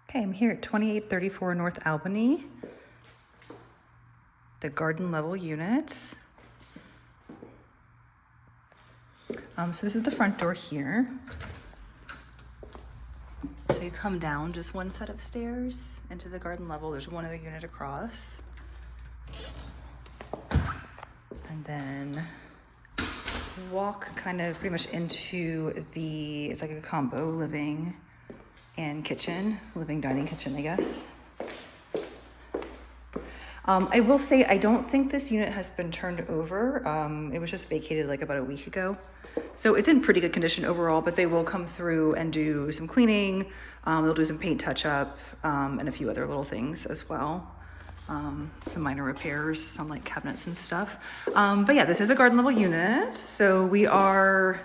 Okay, I'm here at 2834 North Albany, the garden level unit. So this is the front door here. So you come down just one set of stairs into the garden level. There's one other unit across. And then walk kind of pretty much into the, it's like a combo living and kitchen, living, dining, kitchen, I guess. I will say, I don't think this unit has been turned over. It was just vacated like about a week ago. So it's in pretty good condition overall, but they will come through and do some cleaning. They'll do some paint touch up and a few other little things as well. Some minor repairs on like cabinets and stuff. But yeah, this is a garden level unit. So we are,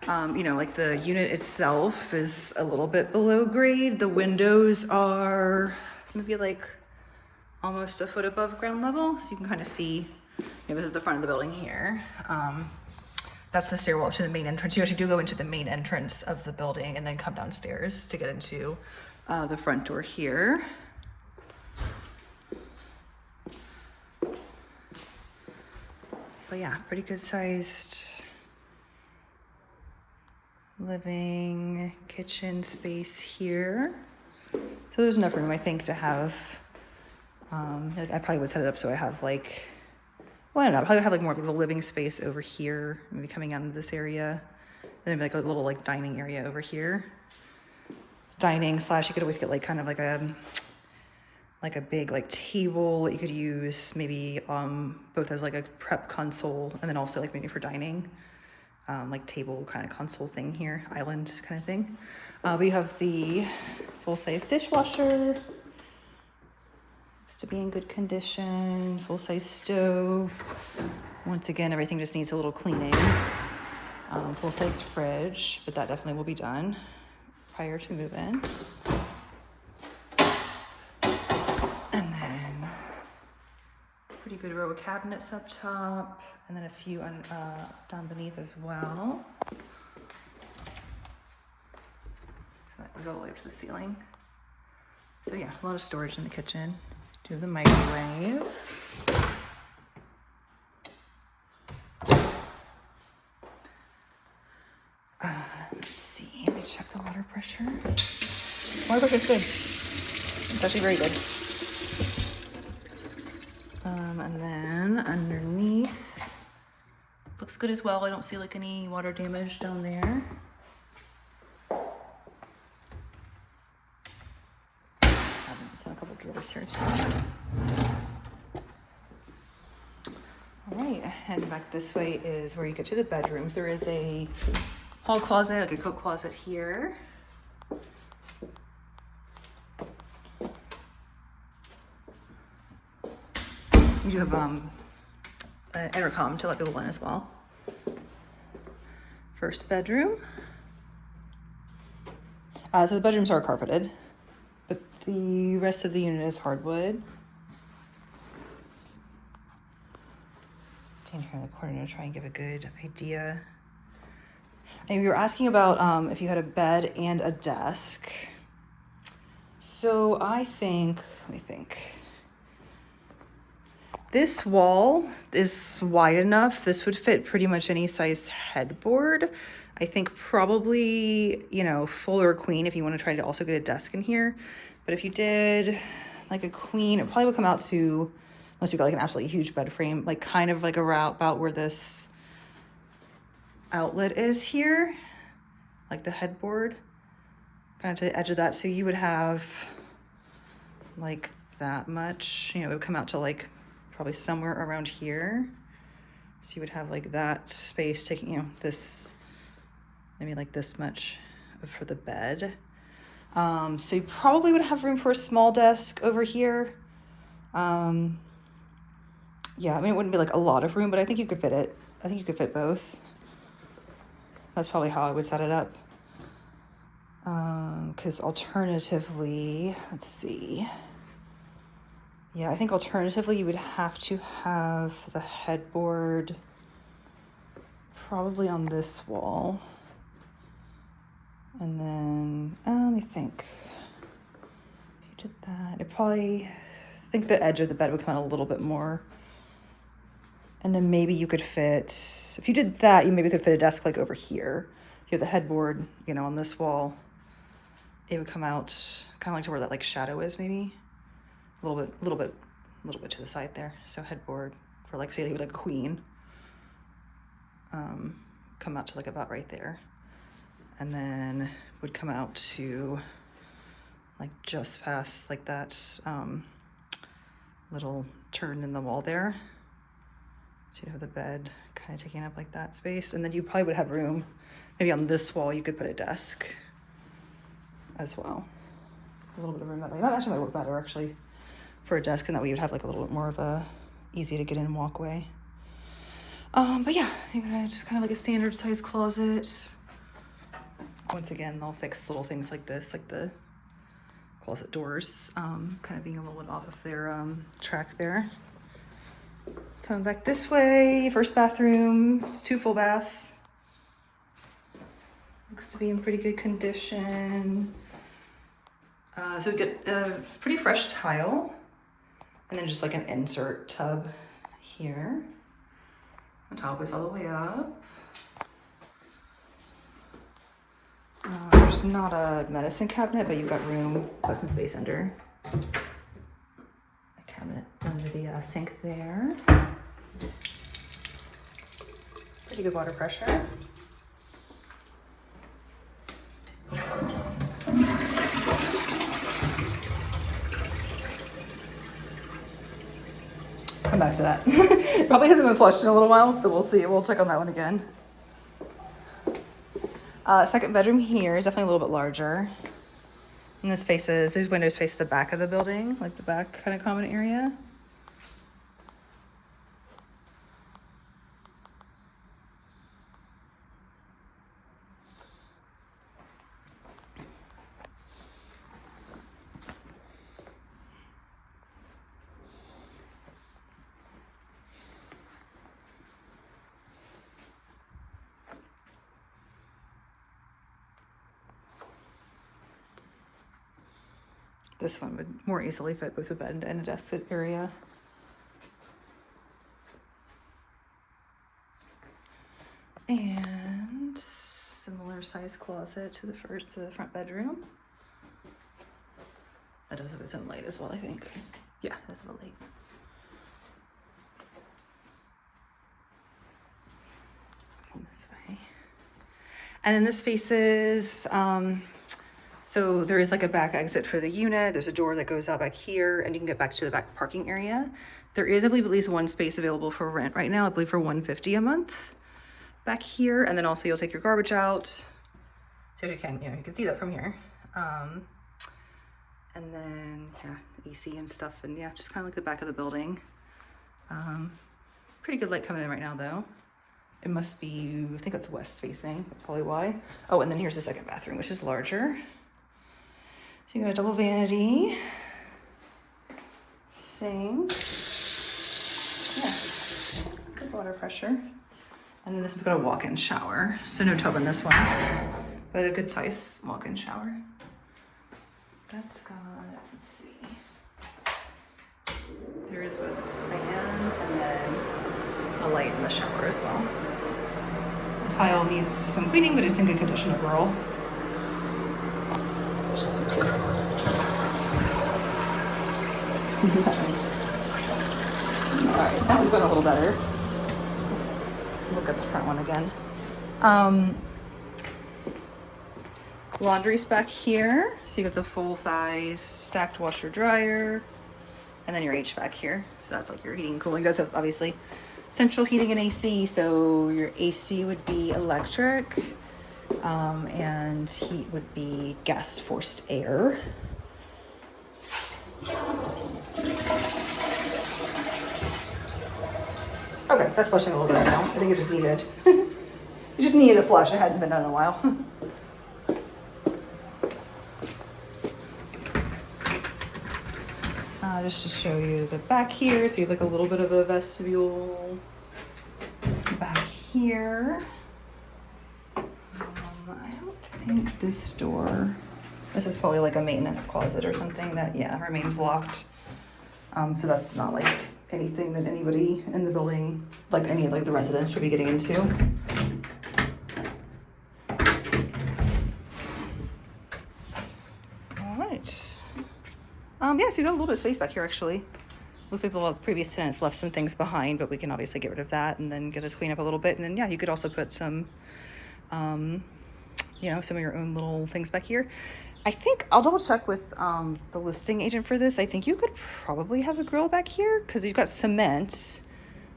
like the unit itself is a little bit below grade. The windows are maybe like almost a foot above ground level. So you can kind of see, this is the front of the building here. That's the stairwell to the main entrance. You actually do go into the main entrance of the building and then come downstairs to get into the front door here. But yeah, pretty good sized living kitchen space here. So there's enough room, I think, to have, I probably would set it up so I have like, well, I don't know, I'd probably have like more of the living space over here, maybe coming out into this area. Then maybe like a little like dining area over here. Dining slash, you could always get like kind of like a big like table that you could use maybe both as like a prep console and then also like maybe for dining. Like table kind of console thing here, island kind of thing. We have the full-size dishwasher. To be in good condition, full-size stove. Once again, everything just needs a little cleaning. Full-size fridge, but that definitely will be done prior to move-in. And then pretty good row of cabinets up top, and then a few down beneath as well. So that goes all the way up to the ceiling. So yeah, a lot of storage in the kitchen. Do the microwave. Let's see, let me check the water pressure. Water pressure is good. It's actually very good. And then underneath, looks good as well. I don't see like any water damage down there. A couple drawers here too. All right, heading back this way is where you get to the bedrooms. There is a hall closet, like a coat closet here. You do have an intercom to let people in as well. First bedroom. So the bedrooms are carpeted, but the rest of the unit is hardwood. Stand here in the corner to try and give a good idea. And you were asking about if you had a bed and a desk. So I think, let me think. This wall is wide enough. This would fit pretty much any size headboard. I think probably, full or queen if you want to try to also get a desk in here. But if you did like a queen, it probably would come out to, unless you got like an absolutely huge bed frame, like kind of like about where this outlet is here, like the headboard, kind of to the edge of that. So you would have like that much, it would come out to like probably somewhere around here. So you would have like that space taking, this, maybe like this much for the bed. So you probably would have room for a small desk over here. Yeah, it wouldn't be like a lot of room, but I think you could fit it. I think you could fit both. That's probably how I would set it up. Because alternatively, let's see. Yeah, I think alternatively you would have to have the headboard probably on this wall. And then, let me think. probably think the edge of the bed would come out a little bit more. And then maybe you could fit, if you did that, you maybe could fit a desk like over here. If you have the headboard, you know, on this wall, it would come out kind of like to where that like shadow is, maybe a little bit to the side there. So headboard for like, say, like a queen, come out to like about right there. And then would come out to like just past like that little turn in the wall there. So you have the bed kind of taking up like that space. And then you probably would have room, maybe on this wall, you could put a desk as well. A little bit of room that way. That actually might work better actually for a desk, and that way you'd have like a little bit more of a easy to get in walkway. But yeah, I think just kind of like a standard size closet. Once again, they'll fix little things like this, like the closet doors, kind of being a little bit off of their track there. Coming back this way, first bathroom, it's 2 full baths. Looks to be in pretty good condition. So we get a pretty fresh tile, and then just like an insert tub here. The tile goes all the way up. There's not a medicine cabinet, but you've got room, put some space under. A cabinet under the sink there. Pretty good water pressure. Come back to that. It probably hasn't been flushed in a little while, so we'll see. We'll check on that one again. Second bedroom here is definitely a little bit larger. And these windows face the back of the building, like the back kind of common area. This one would more easily fit both a bed and a desk area. And similar size closet to the front bedroom. That does have its own light as well, I think. Yeah, it does have a light. Come this way. And then this faces, so there is like a back exit for the unit. There's a door that goes out back here, and you can get back to the back parking area. There is, I believe, at least one space available for rent right now. I believe for $150 a month back here. And then also you'll take your garbage out. So you can see that from here. And then, yeah, the AC and stuff. And yeah, just kind of like the back of the building. Pretty good light coming in right now though. It must be, I think that's west facing. That's probably why. Oh, and then here's the second bathroom, which is larger. So you got a double vanity, sink, yeah, good water pressure. And then this has got a walk-in shower. So no tub in this one, but a good size walk-in shower. That's got, let's see. There is both a fan and then a light in the shower as well. The tile needs some cleaning, but it's in good condition overall. Nice. All right, that was going a little better. Let's look at the front one again. Laundry's back here, so you got the full size stacked washer dryer, and then your HVAC here. So that's like your heating and cooling. It does have obviously central heating and AC, so your AC would be electric. And heat would be gas forced air. Okay, that's flushing a little bit now. I think it just needed, a flush. It hadn't been done in a while. Just to show you the back here. So you have like a little bit of a vestibule back here. I don't think this door This is probably like a maintenance closet or something that, yeah, remains locked. So that's not like anything that anybody in the building, like any of like the residents should be getting into. All right. Yeah, so you got a little bit of space back here actually. Looks like the previous tenants left some things behind, but we can obviously get rid of that and then get this cleaned up a little bit. And then, yeah, you could also put some, you know, some of your own little things back here. I think I'll double check with the listing agent for this. I think you could probably have a grill back here because you've got cement.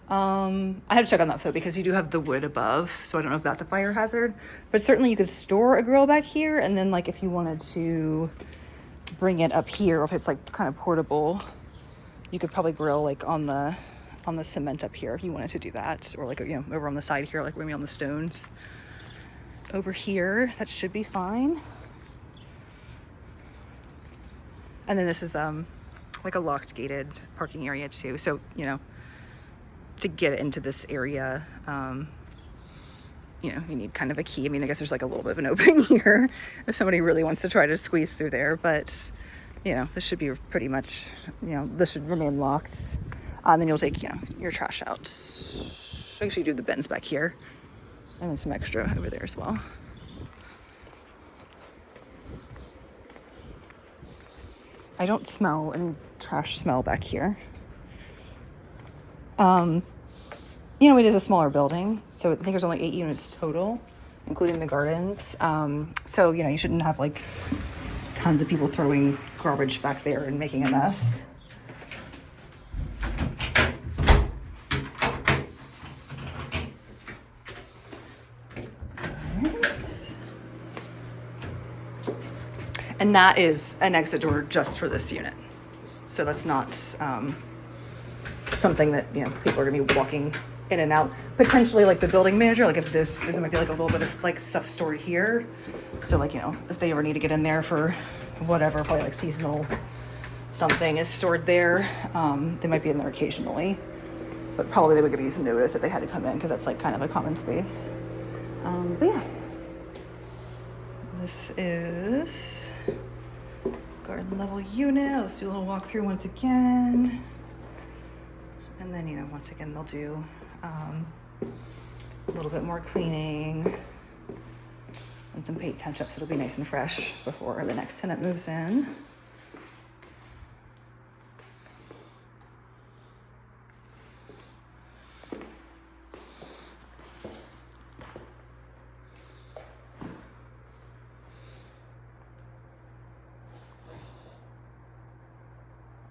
I have to check on that though because you do have the wood above, so I don't know if that's a fire hazard. But certainly you could store a grill back here, and then like if you wanted to bring it up here, or if it's like kind of portable, you could probably grill like on the cement up here if you wanted to do that, or like, you know, over on the side here, like maybe on the stones over here. That should be fine. And then this is like a locked gated parking area too, so you know, to get into this area, you know, you need kind of a key. I mean, I guess there's like a little bit of an opening here if somebody really wants to try to squeeze through there, but you know, this should be pretty much, you know, this should remain locked. And then you'll take, you know, your trash out. Actually do the bins back here. And then some extra over there as well. I don't smell any trash smell back here. You know, it is a smaller building. So I think there's only 8 units total, including the gardens. So, you know, you shouldn't have like tons of people throwing garbage back there and making a mess. Right. And that is an exit door just for this unit. So that's not something that, you know, people are gonna be walking in and out. Potentially like the building manager, like if there might be like a little bit of like stuff stored here. So like, you know, if they ever need to get in there for whatever, probably like seasonal something is stored there. They might be in there occasionally, but probably they would give you some notice if they had to come in because that's like kind of a common space. But yeah, this is garden level unit. Let's do a little walkthrough once again. And then, you know, once again, they'll do a little bit more cleaning and some paint touch-ups. It'll be nice and fresh before the next tenant moves in.